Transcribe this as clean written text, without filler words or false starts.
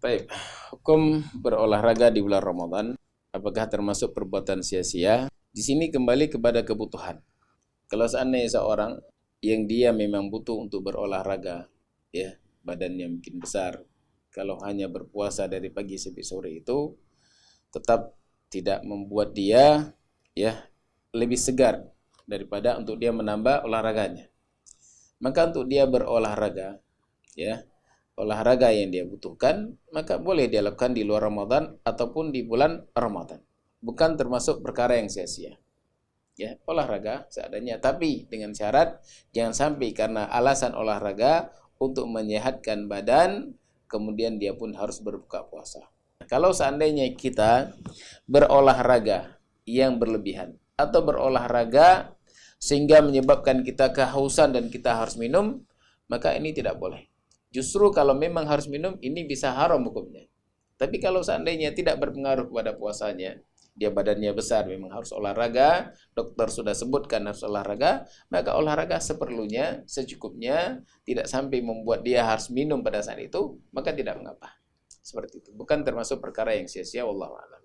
Baik, hukum berolahraga di bulan Ramadan, apakah termasuk perbuatan sia-sia? Di sini kembali kepada kebutuhan. Kalau seandainya seorang yang dia memang butuh untuk berolahraga, ya, badannya mungkin besar, kalau hanya berpuasa dari pagi sampai sore itu tetap tidak membuat dia ya lebih segar daripada untuk dia menambah olahraganya. Maka untuk dia berolahraga, ya, olahraga yang dia butuhkan, maka boleh dia lakukan di luar Ramadan ataupun di bulan Ramadan. Bukan termasuk perkara yang sia-sia. Ya, olahraga seadanya, tapi dengan syarat jangan sampai karena alasan olahraga untuk menyehatkan badan, kemudian dia pun harus berbuka puasa. Kalau seandainya kita berolahraga yang berlebihan atau berolahraga sehingga menyebabkan kita kehausan dan kita harus minum, maka ini tidak boleh. Justru kalau memang harus minum, ini bisa haram hukumnya. Tapi kalau seandainya tidak berpengaruh kepada puasanya, dia badannya besar, memang harus olahraga, dokter sudah sebutkan harus olahraga, maka olahraga seperlunya, secukupnya, tidak sampai membuat dia harus minum pada saat itu, maka tidak mengapa. Seperti itu. Bukan termasuk perkara yang sia-sia, wallahu a'lam.